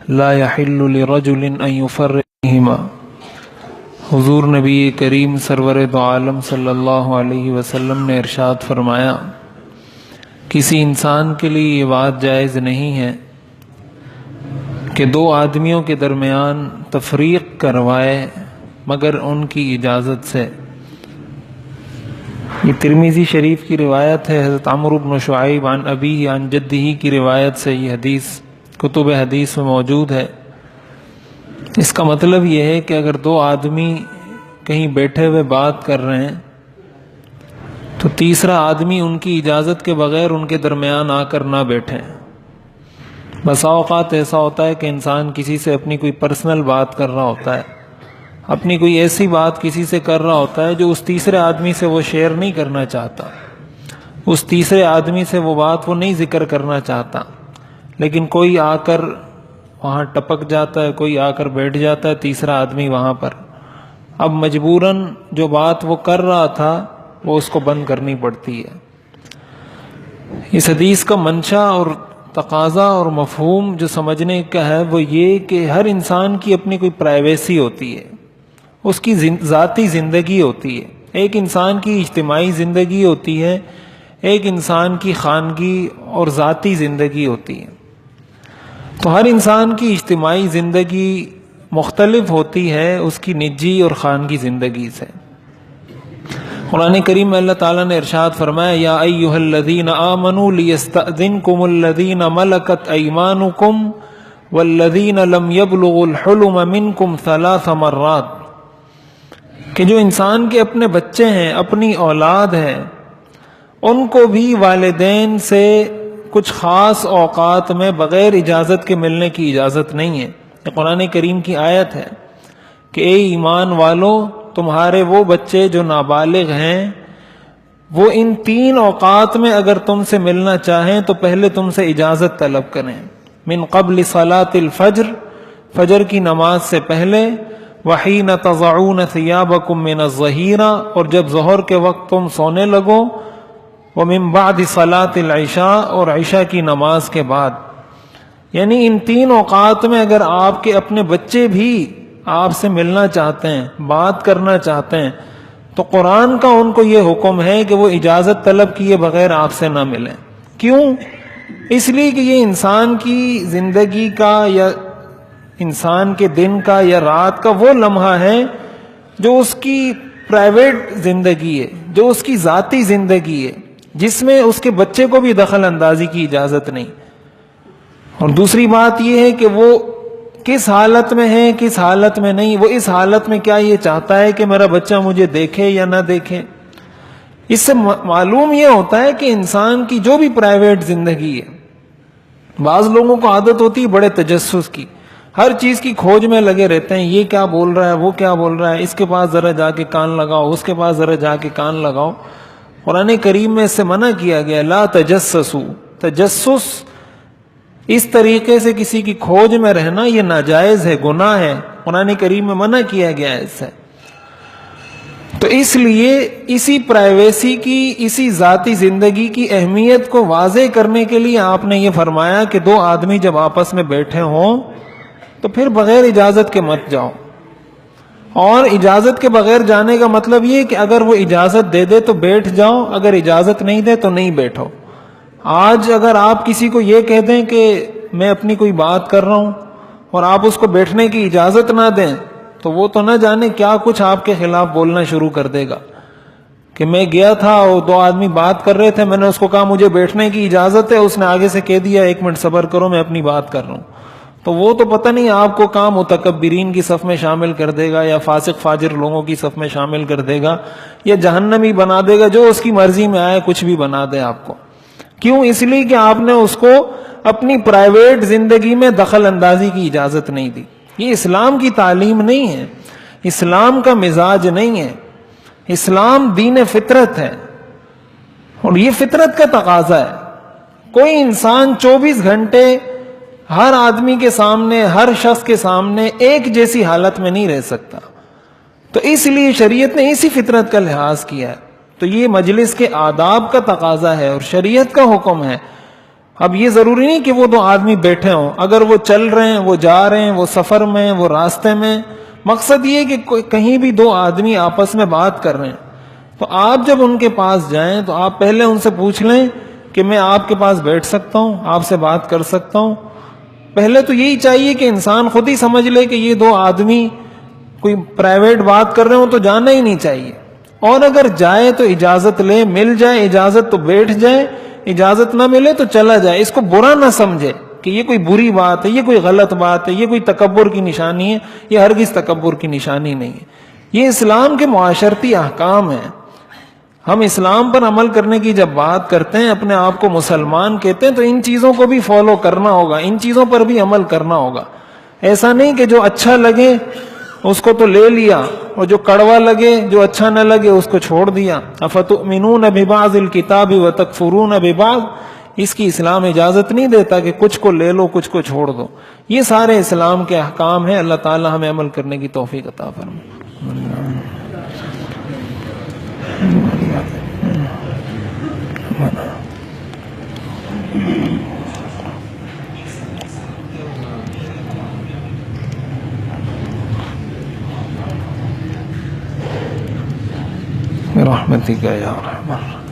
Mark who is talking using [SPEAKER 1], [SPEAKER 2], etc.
[SPEAKER 1] لا يحل لرجل ان يفرق بهما۔ حضور نبی کریم سرور دو عالم صلی اللہ علیہ وسلم نے ارشاد فرمایا، کسی انسان کے لیے یہ بات جائز نہیں ہے کہ دو آدمیوں کے درمیان تفریق کروائے مگر ان کی اجازت سے۔ یہ ترمذی شریف کی روایت ہے، حضرت عمرو بن شعیب عن ابیہ عن جدہ کی روایت سے یہ حدیث کتب حدیث میں موجود ہے۔ اس کا مطلب یہ ہے کہ اگر دو آدمی کہیں بیٹھے ہوئے بات کر رہے ہیں تو تیسرا آدمی ان کی اجازت کے بغیر ان کے درمیان آ کر نہ بیٹھیں۔ بسا اوقات ایسا ہوتا ہے کہ انسان کسی سے اپنی کوئی پرسنل بات کر رہا ہوتا ہے، اپنی کوئی ایسی بات کسی سے کر رہا ہوتا ہے جو اس تیسرے آدمی سے وہ شیئر نہیں کرنا چاہتا، اس تیسرے آدمی سے وہ بات وہ نہیں ذکر کرنا چاہتا، لیکن کوئی آ کر وہاں ٹپک جاتا ہے، کوئی آ کر بیٹھ جاتا ہے تیسرا آدمی وہاں پر۔ اب مجبوراً جو بات وہ کر رہا تھا وہ اس کو بند کرنی پڑتی ہے۔ اس حدیث کا منشا اور تقاضا اور مفہوم جو سمجھنے کا ہے وہ یہ کہ ہر انسان کی اپنی کوئی پرائیویسی ہوتی ہے، اس کی ذاتی زندگی ہوتی ہے۔ ایک انسان کی اجتماعی زندگی ہوتی ہے، ایک انسان کی خانگی اور ذاتی زندگی ہوتی ہے۔ تو ہر انسان کی اجتماعی زندگی مختلف ہوتی ہے اس کی نجی اور خانگی زندگی سے۔ قرآن کریم میں اللہ تعالیٰ نے ارشاد فرمایا، یا ایھا الذین آمنوا لیستأذنکم الذین ملکت ایمانکم والذین لم یبلغوا الحلم منکم 3 مرات، کہ جو انسان کے اپنے بچے ہیں، اپنی اولاد ہے، ان کو بھی والدین سے کچھ خاص اوقات میں بغیر اجازت کے ملنے کی اجازت نہیں ہے۔ یہ قرآن کریم کی آیت ہے کہ اے ایمان والو، تمہارے وہ بچے جو نابالغ ہیں وہ ان 3 اوقات میں اگر تم سے ملنا چاہیں تو پہلے تم سے اجازت طلب کریں۔ من قبل صلاة الفجر، فجر کی نماز سے پہلے، وحین تضعون ثیابکم من الظہیرہ، اور جب ظہر کے وقت تم سونے لگو، ومن بعد صلاة العشاء، اور عشاء کی نماز کے بعد۔ یعنی ان 3 اوقات میں اگر آپ کے اپنے بچے بھی آپ سے ملنا چاہتے ہیں، بات کرنا چاہتے ہیں، تو قرآن کا ان کو یہ حکم ہے کہ وہ اجازت طلب کیے بغیر آپ سے نہ ملیں۔ کیوں؟ اس لیے کہ یہ انسان کی زندگی کا یا انسان کے دن کا یا رات کا وہ لمحہ ہے جو اس کی پرائیویٹ زندگی ہے، جو اس کی ذاتی زندگی ہے، جس میں اس کے بچے کو بھی دخل اندازی کی اجازت نہیں۔ اور دوسری بات یہ ہے کہ وہ کس حالت میں ہے، کس حالت میں نہیں، وہ اس حالت میں کیا یہ چاہتا ہے کہ میرا بچہ مجھے دیکھے یا نہ دیکھے۔ اس سے معلوم یہ ہوتا ہے کہ انسان کی جو بھی پرائیویٹ زندگی ہے، بعض لوگوں کو عادت ہوتی ہے بڑے تجسس کی، ہر چیز کی کھوج میں لگے رہتے ہیں، یہ کیا بول رہا ہے، وہ کیا بول رہا ہے، اس کے پاس ذرا جا کے کان لگاؤ، اس کے پاس ذرا جا کے کان لگاؤ۔ قرآن کریم میں اس سے منع کیا گیا، لا تجسسوا، تجسس اس طریقے سے کسی کی کھوج میں رہنا یہ ناجائز ہے، گناہ ہے، قرآن کریم میں منع کیا گیا ہے اس سے۔ تو اس لیے اسی پرائیویسی کی، اسی ذاتی زندگی کی اہمیت کو واضح کرنے کے لیے آپ نے یہ فرمایا کہ 2 آدمی جب آپس میں بیٹھے ہوں تو پھر بغیر اجازت کے مت جاؤ۔ اور اجازت کے بغیر جانے کا مطلب یہ کہ اگر وہ اجازت دے دے تو بیٹھ جاؤ، اگر اجازت نہیں دے تو نہیں بیٹھو۔ آج اگر آپ کسی کو یہ کہہ دیں کہ میں اپنی کوئی بات کر رہا ہوں اور آپ اس کو بیٹھنے کی اجازت نہ دیں تو وہ تو نہ جانے کیا کچھ آپ کے خلاف بولنا شروع کر دے گا کہ میں گیا تھا اور 2 آدمی بات کر رہے تھے، میں نے اس کو کہا مجھے بیٹھنے کی اجازت ہے، اس نے آگے سے کہہ دیا 1 منٹ صبر کرو میں اپنی بات کر رہا ہوں، تو وہ تو پتہ نہیں آپ کو کہاں متکبرین کی صف میں شامل کر دے گا یا فاسق فاجر لوگوں کی صف میں شامل کر دے گا یا جہنمی بنا دے گا، جو اس کی مرضی میں آئے کچھ بھی بنا دے آپ کو۔ کیوں؟ اس لیے کہ آپ نے اس کو اپنی پرائیویٹ زندگی میں دخل اندازی کی اجازت نہیں دی۔ یہ اسلام کی تعلیم نہیں ہے، اسلام کا مزاج نہیں ہے، اسلام دین فطرت ہے اور یہ فطرت کا تقاضا ہے۔ کوئی انسان 24 گھنٹے ہر آدمی کے سامنے، ہر شخص کے سامنے ایک جیسی حالت میں نہیں رہ سکتا، تو اس لیے شریعت نے اسی فطرت کا لحاظ کیا ہے۔ تو یہ مجلس کے آداب کا تقاضا ہے اور شریعت کا حکم ہے، اب یہ ضروری نہیں کہ وہ دو آدمی بیٹھے ہوں، اگر وہ چل رہے ہیں، وہ جا رہے ہیں، وہ سفر میں ہیں، وہ راستے میں، مقصد یہ کہ کہیں بھی دو آدمی آپس میں بات کر رہے ہیں، تو آپ جب ان کے پاس جائیں تو آپ پہلے ان سے پوچھ لیں کہ میں آپ کے پاس بیٹھ سکتا ہوں، آپ سے بات کر سکتا ہوں. پہلے تو یہی چاہیے کہ انسان خود ہی سمجھ لے کہ یہ دو آدمی کوئی پرائیویٹ بات کر رہے ہوں تو جانا ہی نہیں چاہیے، اور اگر جائے تو اجازت لے، مل جائے اجازت تو بیٹھ جائے، اجازت نہ ملے تو چلا جائے. اس کو برا نہ سمجھے کہ یہ کوئی بری بات ہے، یہ کوئی غلط بات ہے، یہ کوئی تکبر کی نشانی ہے. یہ ہرگز تکبر کی نشانی نہیں ہے، یہ اسلام کے معاشرتی احکام ہیں. ہم اسلام پر عمل کرنے کی جب بات کرتے ہیں، اپنے آپ کو مسلمان کہتے ہیں، تو ان چیزوں کو بھی فالو کرنا ہوگا، ان چیزوں پر بھی عمل کرنا ہوگا. ایسا نہیں کہ جو اچھا لگے اس کو تو لے لیا، اور جو کڑوا لگے، جو اچھا نہ لگے اس کو چھوڑ دیا. افتؤمنون ببعض الکتاب وتکفرون ببعض، اس کی اسلام اجازت نہیں دیتا کہ کچھ کو لے لو کچھ کو چھوڑ دو. یہ سارے اسلام کے احکام ہیں. اللہ تعالی ہمیں عمل کرنے کی توفیق عطا فرمائے. برحمتک یا ارحم الراحمین.